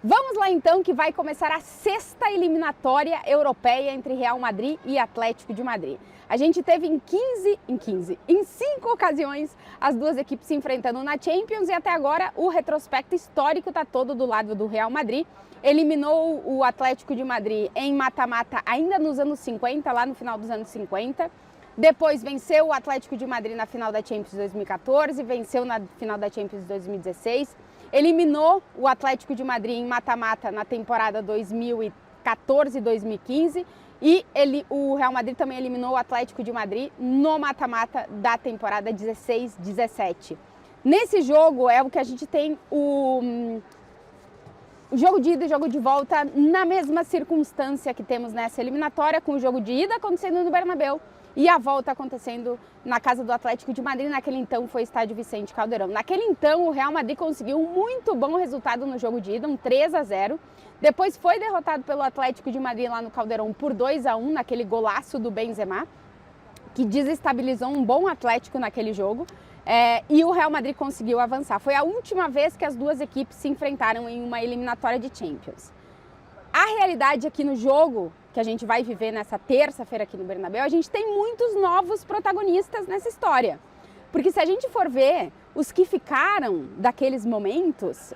Vamos lá então, que vai começar a sexta eliminatória europeia entre Real Madrid e Atlético de Madrid. A gente teve em 5 ocasiões as duas equipes se enfrentando na Champions e até agora o retrospecto histórico está todo do lado do Real Madrid. Eliminou o Atlético de Madrid em mata-mata ainda nos anos 50, lá no final dos anos 50. Depois venceu o Atlético de Madrid na final da Champions de 2014, venceu na final da Champions de 2016. Eliminou o Atlético de Madrid em mata-mata na temporada 2014 e 2015 e o Real Madrid também eliminou o Atlético de Madrid no mata-mata da temporada 16-17. Nesse jogo é o que a gente tem o jogo de ida e jogo de volta na mesma circunstância que temos nessa eliminatória, com o jogo de ida acontecendo no Bernabéu e a volta acontecendo na casa do Atlético de Madrid. Naquele então foi o estádio Vicente Calderón. Naquele então o Real Madrid conseguiu um muito bom resultado no jogo de ida, um 3-0. Depois foi derrotado pelo Atlético de Madrid lá no Calderón por 2-1, naquele golaço do Benzema, que desestabilizou um bom Atlético naquele jogo. E o Real Madrid conseguiu avançar. Foi a última vez que as duas equipes se enfrentaram em uma eliminatória de Champions. A realidade aqui no jogo que a gente vai viver nessa terça-feira aqui no Bernabéu, a gente tem muitos novos protagonistas nessa história. Porque se a gente for ver, os que ficaram daqueles momentos,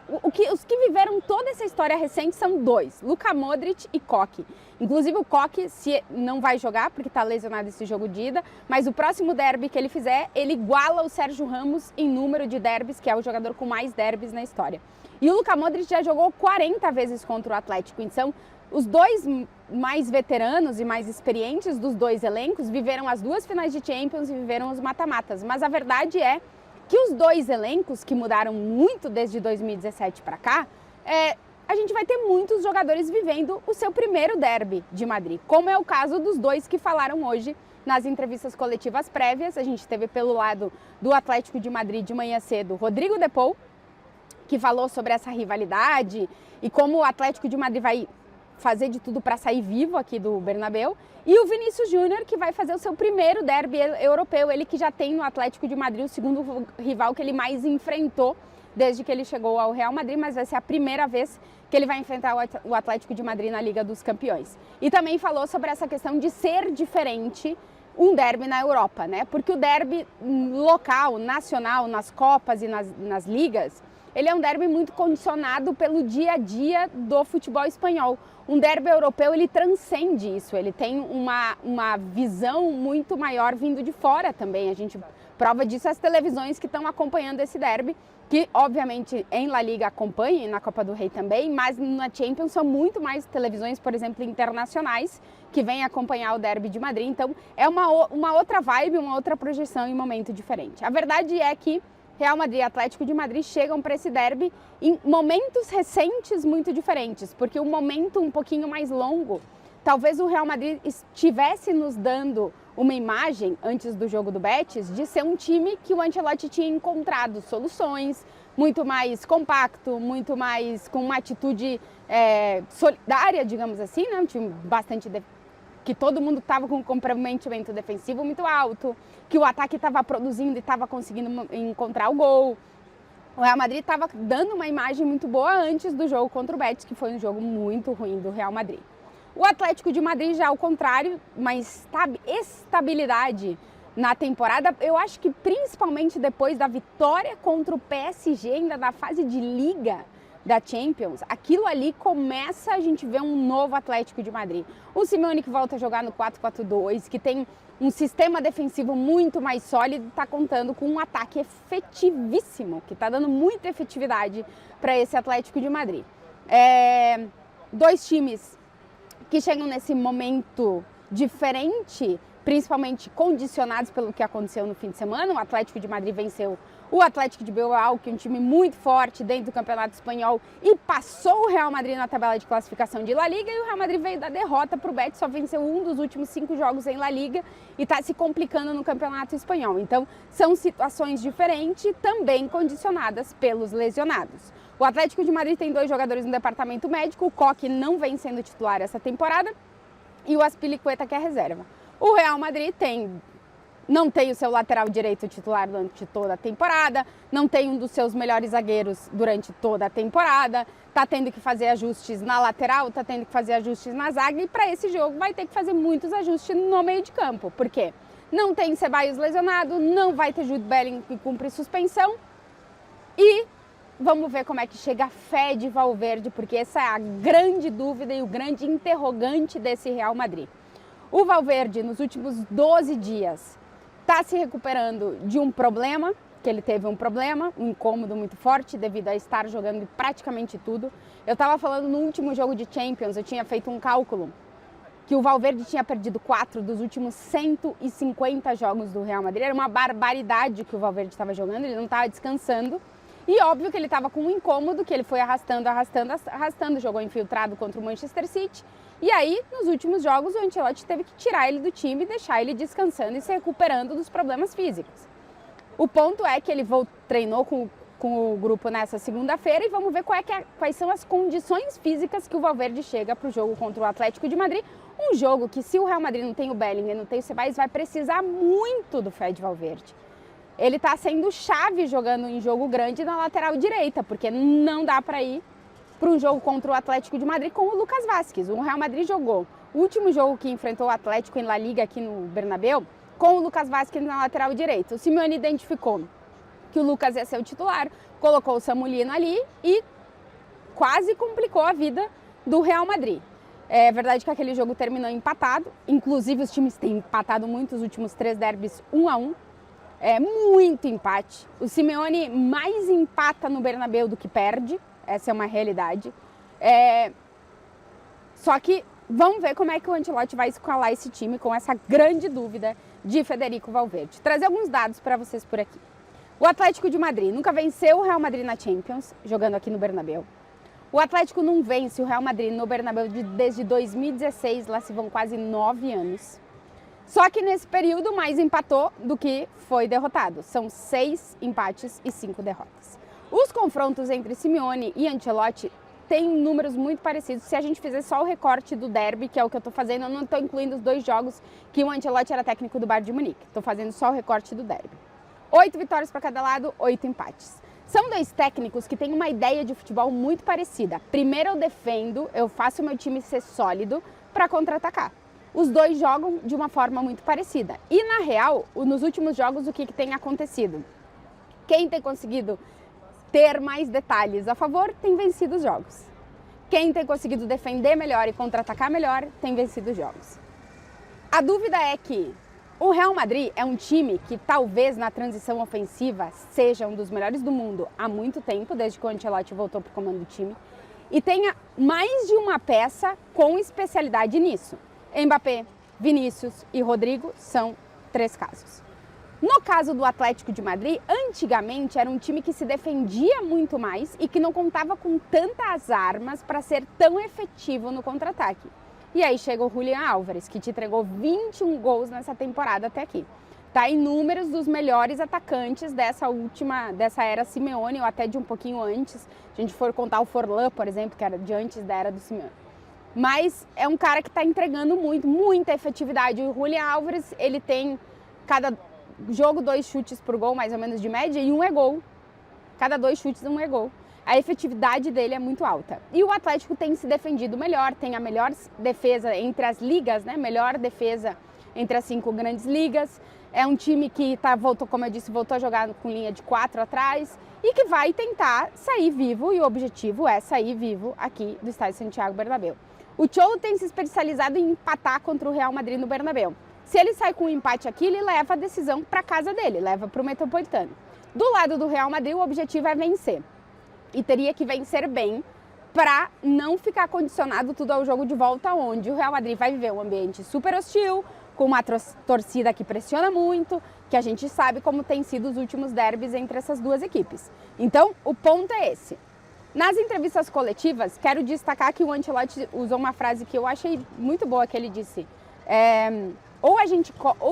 os que viveram toda essa história recente são dois, Luka Modric e Koke. Inclusive o Koke não vai jogar porque está lesionado esse jogo de ida, mas o próximo derby que ele fizer, ele iguala o Sérgio Ramos em número de derbys, que é o jogador com mais derbys na história. E o Luka Modric já jogou 40 vezes contra o Atlético, então os dois mais veteranos e mais experientes dos dois elencos viveram as duas finais de Champions e viveram os mata-matas. Mas a verdade é que os dois elencos, que mudaram muito desde 2017 para cá, a gente vai ter muitos jogadores vivendo o seu primeiro derby de Madrid, como é o caso dos dois que falaram hoje nas entrevistas coletivas prévias. A gente teve pelo lado do Atlético de Madrid de manhã cedo Rodrigo de Paul, que falou sobre essa rivalidade e como o Atlético de Madrid vai fazer de tudo para sair vivo aqui do Bernabéu, e o Vinícius Júnior, que vai fazer o seu primeiro derby europeu, ele que já tem no Atlético de Madrid o segundo rival que ele mais enfrentou desde que ele chegou ao Real Madrid, mas vai ser a primeira vez que ele vai enfrentar o Atlético de Madrid na Liga dos Campeões. E também falou sobre essa questão de ser diferente um derby na Europa, né? Porque o derby local, nacional, nas Copas e nas ligas, ele é um derby muito condicionado pelo dia a dia do futebol espanhol. Um derby europeu, ele transcende isso, ele tem uma visão muito maior vindo de fora também. A gente prova disso as televisões que estão acompanhando esse derby, que obviamente em La Liga acompanham, e na Copa do Rei também, mas na Champions são muito mais televisões, por exemplo, internacionais, que vêm acompanhar o derby de Madrid. Então é uma outra vibe, uma outra projeção e um momento diferente. A verdade é que Real Madrid e Atlético de Madrid chegam para esse derby em momentos recentes muito diferentes, porque um momento um pouquinho mais longo, talvez o Real Madrid estivesse nos dando uma imagem, antes do jogo do Betis, de ser um time que o Ancelotti tinha encontrado soluções, muito mais compacto, muito mais com uma atitude solidária, digamos assim, né? Um time bastante que todo mundo estava com um comprometimento defensivo muito alto, que o ataque estava produzindo e estava conseguindo encontrar o gol. O Real Madrid estava dando uma imagem muito boa antes do jogo contra o Betis, que foi um jogo muito ruim do Real Madrid. O Atlético de Madrid já ao contrário, uma estabilidade na temporada. Eu acho que principalmente depois da vitória contra o PSG, ainda na fase de Liga da Champions, aquilo ali começa a gente ver um novo Atlético de Madrid. O Simeone que volta a jogar no 4-4-2, que tem um sistema defensivo muito mais sólido, está contando com um ataque efetivíssimo, que está dando muita efetividade para esse Atlético de Madrid. Dois times que chegam nesse momento diferente, principalmente condicionados pelo que aconteceu no fim de semana. O Atlético de Madrid venceu o Atlético de Bilbao, que é um time muito forte dentro do Campeonato Espanhol, e passou o Real Madrid na tabela de classificação de La Liga, e o Real Madrid veio da derrota para o Betis, só venceu um dos últimos 5 jogos em La Liga e está se complicando no Campeonato Espanhol. Então, são situações diferentes, também condicionadas pelos lesionados. O Atlético de Madrid tem 2 jogadores no departamento médico, o Koke não vem sendo titular essa temporada, e o Azpilicueta, que é reserva. O Real Madrid tem não tem o seu lateral direito titular durante toda a temporada, não tem um dos seus melhores zagueiros durante toda a temporada, tá tendo que fazer ajustes na lateral, tá tendo que fazer ajustes na zaga, e para esse jogo vai ter que fazer muitos ajustes no meio de campo. Por quê? Não tem Ceballos lesionado, não vai ter Jude Bellingham que cumpre suspensão, e vamos ver como é que chega a fé de Valverde, porque essa é a grande dúvida e o grande interrogante desse Real Madrid. O Valverde, nos últimos 12 dias, está se recuperando de um problema, que ele teve um problema, um incômodo muito forte devido a estar jogando praticamente tudo. Eu estava falando no último jogo de Champions, eu tinha feito um cálculo que o Valverde tinha perdido 4 dos últimos 150 jogos do Real Madrid. Era uma barbaridade que o Valverde estava jogando, ele não estava descansando. E óbvio que ele estava com um incômodo, que ele foi arrastando, jogou infiltrado contra o Manchester City. E aí, nos últimos jogos, o Ancelotti teve que tirar ele do time e deixar ele descansando e se recuperando dos problemas físicos. O ponto é que ele treinou com o grupo nessa segunda-feira e vamos ver quais são as condições físicas que o Valverde chega para o jogo contra o Atlético de Madrid. Um jogo que, se o Real Madrid não tem o Bellingham, não tem o Ceballos, vai precisar muito do Fred Valverde. Ele está sendo chave jogando em jogo grande na lateral direita, porque não dá para ir para um jogo contra o Atlético de Madrid com o Lucas Vázquez. O Real Madrid jogou o último jogo que enfrentou o Atlético em La Liga aqui no Bernabéu com o Lucas Vázquez na lateral direita. O Simeone identificou que o Lucas ia ser o titular, colocou o Samulino ali e quase complicou a vida do Real Madrid. É verdade que aquele jogo terminou empatado, inclusive os times têm empatado muito os últimos 3 derbys 1-1. É muito empate. O Simeone mais empata no Bernabéu do que perde. Essa é uma realidade. Só que vamos ver como é que o Ancelotti vai escalar esse time com essa grande dúvida de Federico Valverde. Trazer alguns dados para vocês por aqui. O Atlético de Madrid nunca venceu o Real Madrid na Champions, jogando aqui no Bernabéu. O Atlético não vence o Real Madrid no Bernabéu desde 2016, lá se vão quase 9 anos. Só que nesse período mais empatou do que foi derrotado. São 6 empates e 5 derrotas. Os confrontos entre Simeone e Ancelotti têm números muito parecidos. Se a gente fizer só o recorte do derby, que é o que eu estou fazendo, eu não estou incluindo os 2 jogos que o Ancelotti era técnico do Bayern de Munique. Estou fazendo só o recorte do derby. 8 vitórias para cada lado, 8 empates. São 2 técnicos que têm uma ideia de futebol muito parecida. Primeiro eu defendo, eu faço o meu time ser sólido para contra-atacar. Os 2 jogam de uma forma muito parecida. E na real, nos últimos jogos, o que tem acontecido? Quem tem conseguido ter mais detalhes a favor tem vencido os jogos. Quem tem conseguido defender melhor e contra-atacar melhor tem vencido os jogos. A dúvida é que o Real Madrid é um time que talvez na transição ofensiva seja um dos melhores do mundo há muito tempo, desde que o Ancelotti voltou para o comando do time, e tenha mais de uma peça com especialidade nisso. Mbappé, Vinícius e Rodrigo são 3 casos. No caso do Atlético de Madrid, antigamente era um time que se defendia muito mais e que não contava com tantas armas para ser tão efetivo no contra-ataque. E aí chega o Julián Álvares, que te entregou 21 gols nessa temporada até aqui. Tá em números dos melhores atacantes dessa era Simeone, ou até de um pouquinho antes. Se a gente for contar o Forlan, por exemplo, que era de antes da era do Simeone. Mas é um cara que está entregando muita efetividade. O Julián Álvares, ele tem cada jogo 2 chutes por gol, mais ou menos de média, e 1 é gol. Cada 2 chutes, 1 é gol. A efetividade dele é muito alta. E o Atlético tem se defendido melhor, tem a melhor defesa entre as ligas, né? Melhor defesa entre as 5 grandes ligas. É um time que voltou, como eu disse, voltou a jogar com linha de 4 atrás e que vai tentar sair vivo, e o objetivo é sair vivo aqui do estádio Santiago Bernabéu. O Cholo tem se especializado em empatar contra o Real Madrid no Bernabéu. Se ele sai com um empate aqui, ele leva a decisão para casa dele, leva para o Metropolitano. Do lado do Real Madrid, o objetivo é vencer. E teria que vencer bem para não ficar condicionado tudo ao jogo de volta, onde o Real Madrid vai viver um ambiente super hostil, com uma torcida que pressiona muito, que a gente sabe como tem sido os últimos derbys entre essas 2 equipes. Então, o ponto é esse. Nas entrevistas coletivas, quero destacar que o Ancelotti usou uma frase que eu achei muito boa, que ele disse: ou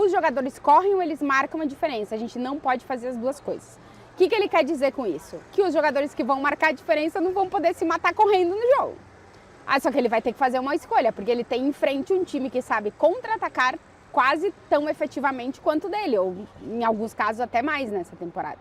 os jogadores correm ou eles marcam a diferença, a gente não pode fazer as 2 coisas. O que ele quer dizer com isso? Que os jogadores que vão marcar a diferença não vão poder se matar correndo no jogo. Só que ele vai ter que fazer uma escolha, porque ele tem em frente um time que sabe contra-atacar quase tão efetivamente quanto dele, ou em alguns casos até mais nessa temporada.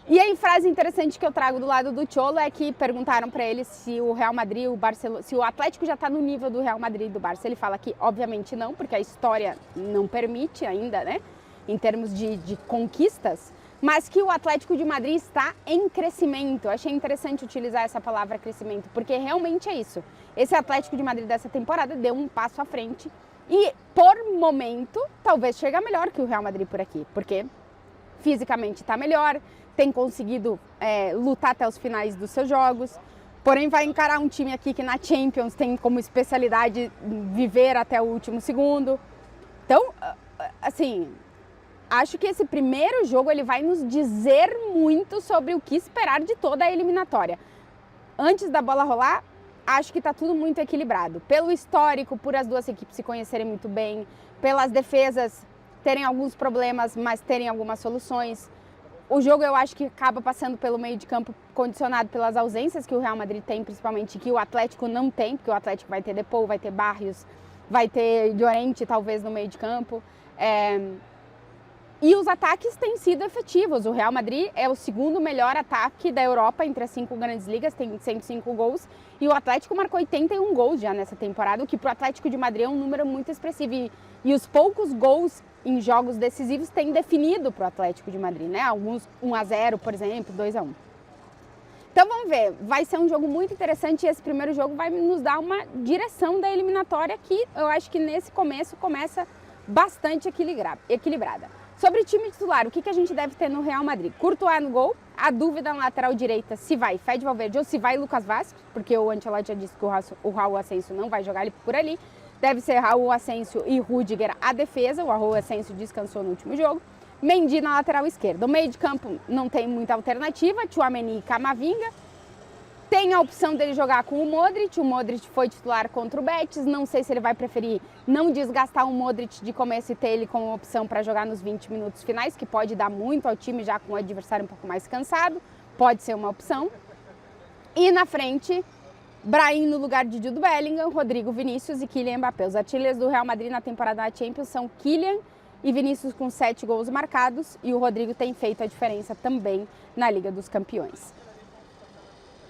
E aí, frase interessante que eu trago do lado do Cholo é que perguntaram para ele se o Real Madrid, o Barcelona, se o Atlético já está no nível do Real Madrid e do Barça. Ele fala que, obviamente, não, porque a história não permite ainda, né, em termos de conquistas, mas que o Atlético de Madrid está em crescimento. Eu achei interessante utilizar essa palavra crescimento, porque realmente é isso. Esse Atlético de Madrid dessa temporada deu um passo à frente e, por momento, talvez chegue melhor que o Real Madrid por aqui, porque fisicamente está melhor, tem conseguido lutar até os finais dos seus jogos, porém vai encarar um time aqui que na Champions tem como especialidade viver até o último segundo. Então, assim, acho que esse primeiro jogo ele vai nos dizer muito sobre o que esperar de toda a eliminatória. Antes da bola rolar, acho que está tudo muito equilibrado. Pelo histórico, por as duas equipes se conhecerem muito bem, pelas defesas terem alguns problemas, mas terem algumas soluções. O jogo eu acho que acaba passando pelo meio de campo condicionado pelas ausências que o Real Madrid tem, principalmente, que o Atlético não tem, porque o Atlético vai ter Depou, vai ter Barrios, vai ter Llorente talvez no meio de campo. E os ataques têm sido efetivos. O Real Madrid é o segundo melhor ataque da Europa entre as 5 grandes ligas, tem 105 gols. E o Atlético marcou 81 gols já nessa temporada, o que para o Atlético de Madrid é um número muito expressivo. E os poucos gols em jogos decisivos têm definido para o Atlético de Madrid, né? Alguns 1-0, por exemplo, 2-1. Então vamos ver, vai ser um jogo muito interessante e esse primeiro jogo vai nos dar uma direção da eliminatória que eu acho que nesse começo começa bastante equilibrada. Sobre o time titular, o que a gente deve ter no Real Madrid? Courtois no gol, a dúvida na lateral direita se vai Fede Valverde ou se vai Lucas Vázquez, porque o Ancelotti já disse que o Raul Asensio não vai jogar por ali. Deve ser Raul Asensio e Rüdiger a defesa, o Raul Asensio descansou no último jogo. Mendy na lateral esquerda. O meio de campo não tem muita alternativa, Tchouaméni e Camavinga. Tem a opção dele jogar com o Modric foi titular contra o Betis, não sei se ele vai preferir não desgastar o Modric de começo e ter ele como opção para jogar nos 20 minutos finais, que pode dar muito ao time já com o adversário um pouco mais cansado, pode ser uma opção. E na frente, Brahim no lugar de Jude Bellingham, Rodrigo, Vinícius e Kylian Mbappé. Os artilheiros do Real Madrid na temporada da Champions são Kylian e Vinícius com 7 gols marcados e o Rodrigo tem feito a diferença também na Liga dos Campeões.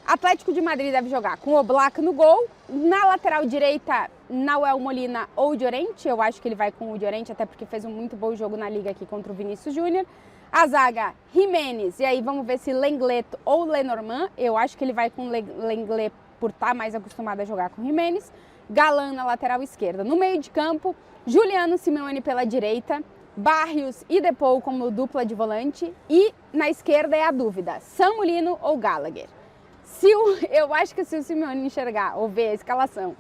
Atlético de Madrid deve jogar com o Oblak no gol, na lateral direita, Nahuel Molina ou Llorente, eu acho que ele vai com o Llorente, até porque fez um muito bom jogo na Liga aqui contra o Vinícius Júnior. A zaga, Jiménez, e aí vamos ver se Lenglet ou Lenormand, eu acho que ele vai com Lenglet por estar mais acostumado a jogar com Jiménez. Galán na lateral esquerda. No meio de campo, Juliano Simeone pela direita, Barrios e Depou como dupla de volante e na esquerda é a dúvida, Samu Lino ou Gallagher. Eu acho que se o Simeone enxergar ou ver a escalação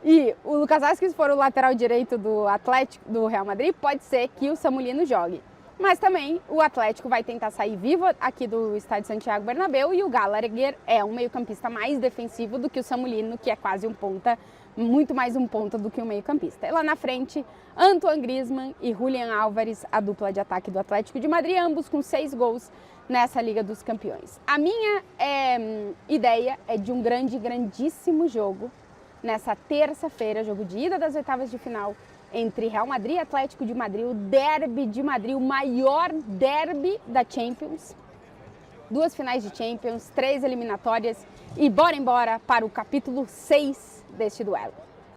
e o Lucas Vázquez for o lateral direito do Atlético, do Real Madrid, pode ser que o Samu Lino jogue. Mas também o Atlético vai tentar sair vivo aqui do estádio Santiago Bernabéu e o Gallagher é um meio-campista mais defensivo do que o Samu Lino, que é quase um ponta, muito mais um ponta do que um meio-campista. E lá na frente, Antoine Griezmann e Julián Álvares, a dupla de ataque do Atlético de Madrid, ambos com 6 gols nessa Liga dos Campeões. A minha ideia é de um grandíssimo jogo nessa terça-feira, jogo de ida das oitavas de final entre Real Madrid e Atlético de Madrid, o derby de Madrid, o maior derby da Champions. 2 finais de Champions, 3 eliminatórias e bora embora para o capítulo 6 deste duelo.